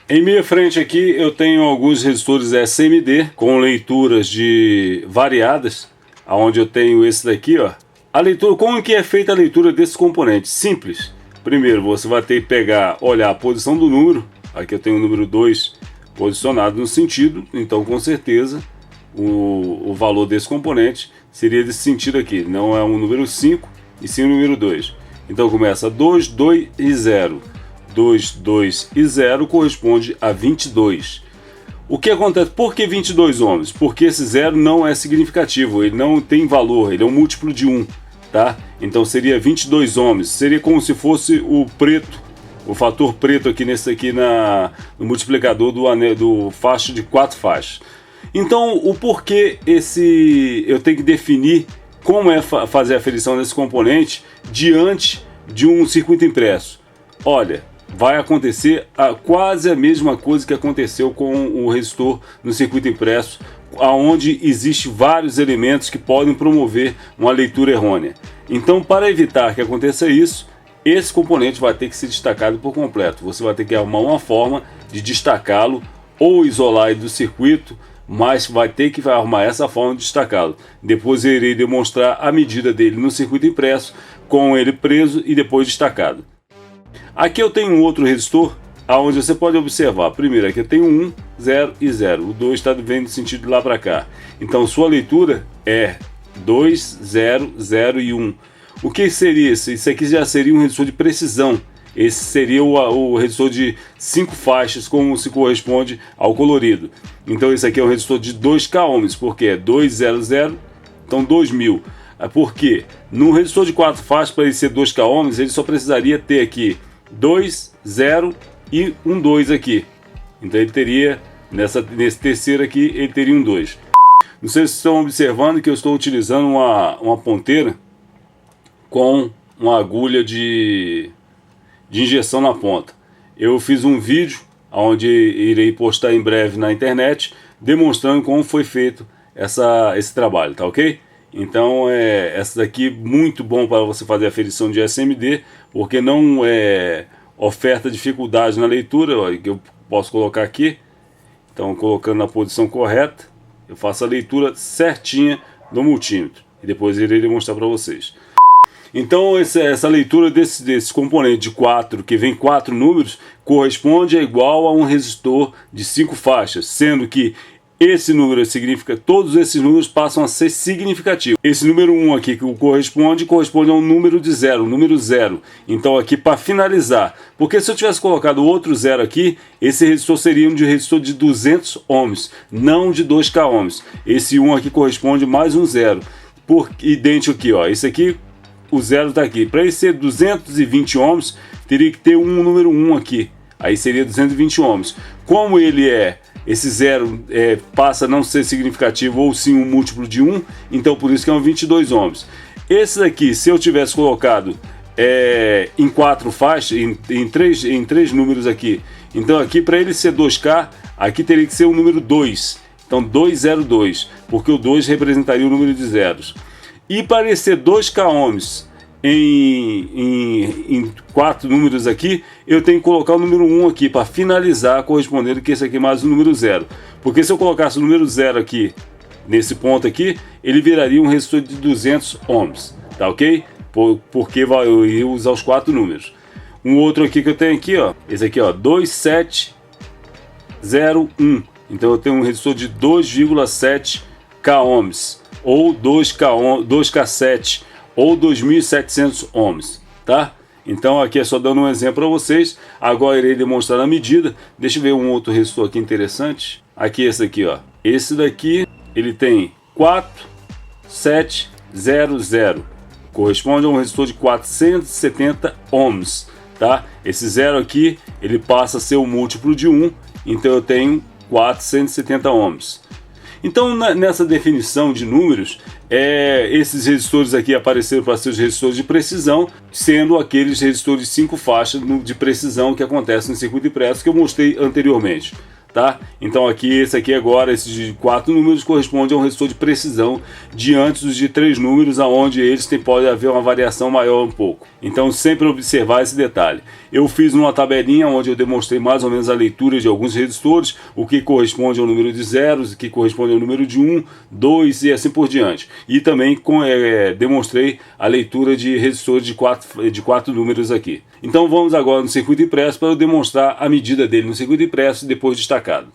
Em minha frente aqui eu tenho alguns resistores SMD com leituras variadas, onde eu tenho esse daqui, ó. A leitura, como que é feita a leitura desses componentes? Simples. Primeiro você vai ter que pegar, olhar a posição do número. Aqui eu tenho o número 2 posicionado no sentido, então com certeza o valor desse componente seria desse sentido aqui. Não é um número 5 e sim o número 2. Então começa 2, 2 e 0. 2, 2 e 0 corresponde a 22. O que acontece? Por que 22 ohms? Porque esse 0 não é significativo, ele não tem valor, ele é um múltiplo de 1, tá? Então seria 22 ohms, seria como se fosse o preto, o fator preto aqui no multiplicador do faixa de 4 faixas. Então o porquê eu tenho que definir como é fazer a aferição desse componente diante de um circuito impresso? Olha, vai acontecer quase a mesma coisa que aconteceu com o resistor no circuito impresso, onde existe vários elementos que podem promover uma leitura errônea. Então, para evitar que aconteça isso, esse componente vai ter que ser destacado por completo. Você vai ter que arrumar uma forma de destacá-lo ou isolar ele do circuito, mas vai ter que arrumar essa forma de destacá-lo. Depois eu irei demonstrar a medida dele no circuito impresso, com ele preso e depois destacado. Aqui eu tenho um outro resistor, onde você pode observar. Primeiro, aqui eu tenho 1, 0 e 0. O 2 está vendo no sentido de lá para cá. Então sua leitura é 2, 0, 0 e 1. O que seria isso? Isso aqui já seria um resistor de precisão. Esse seria o resistor de 5 faixas, como se corresponde ao colorido. Então esse aqui é um resistor de 2k ohms, porque é 200, então 2000. Por quê? No resistor de 4 faixas, para ele ser 2k ohms, ele só precisaria ter aqui 2, 0 e um 2 aqui. Então ele teria, nesse terceiro aqui, ele teria um 2. Não sei se estão observando que eu estou utilizando uma ponteira com uma agulha de injeção na ponta. Eu fiz um vídeo, onde irei postar em breve na internet, demonstrando como foi feito esse trabalho, tá ok? Então essa daqui muito bom para você fazer a aferição de SMD, porque não oferta dificuldade na leitura, ó, que eu posso colocar aqui. Então colocando na posição correta, eu faço a leitura certinha do multímetro e depois irei demonstrar para vocês. Então essa leitura desse componente de 4, que vem 4 números, corresponde igual a um resistor de 5 faixas, sendo que esse número significa, todos esses números passam a ser significativos. Esse número 1 aqui que corresponde a um número de 0, número 0. Então aqui para finalizar, porque se eu tivesse colocado outro 0 aqui, esse resistor seria um resistor de 200 ohms, não de 2k ohms. Esse 1 aqui corresponde mais um 0, idêntico aqui, ó. Esse aqui, o 0 está aqui. Para ele ser 220 ohms, teria que ter um número 1 aqui. Aí seria 220 ohms. Como ele esse 0 passa a não ser significativo ou sim um múltiplo de 1, então por isso que é um 22 ohms. Esse daqui, se eu tivesse colocado em 4 faixas, em três números aqui, então aqui para ele ser 2K, aqui teria que ser o número 2. Então 202, porque o 2 representaria o número de zeros. E para ele ser 2k ohms em 4 números aqui, eu tenho que colocar o número 1 aqui para finalizar, correspondendo que esse aqui mais o número 0. Porque se eu colocasse o número 0 aqui, nesse ponto aqui, ele viraria um resistor de 200 ohms, tá ok? Porque eu ia usar os 4 números. Um outro aqui que eu tenho aqui, ó, esse aqui, ó, 2701. Então eu tenho um resistor de 2,7k ohms, ou 2K7, ou 2700 ohms, tá? Então aqui é só dando um exemplo para vocês. Agora irei demonstrar a medida. Deixa eu ver um outro resistor aqui interessante. Aqui esse aqui, ó. Esse daqui, ele tem 4700. Corresponde a um resistor de 470 ohms, tá? Esse 0 aqui, ele passa a ser um múltiplo de 1, então eu tenho 470 ohms. Então nessa definição de números, esses resistores aqui apareceram para ser os resistores de precisão, sendo aqueles resistores de 5 faixas de precisão que acontecem no circuito impresso que eu mostrei anteriormente. tá? Então aqui, esse aqui agora, esse de 4 números corresponde a um resistor de precisão de antes dos de 3 números, aonde eles pode haver uma variação maior um pouco. Então sempre observar esse detalhe. Eu fiz uma tabelinha onde eu demonstrei mais ou menos a leitura de alguns resistores, o que corresponde ao número de zeros, o que corresponde ao número de 1, 2 e assim por diante. E também demonstrei a leitura de resistores de 4 números aqui. Então vamos agora no circuito impresso para eu demonstrar a medida dele no circuito impresso depois destacado.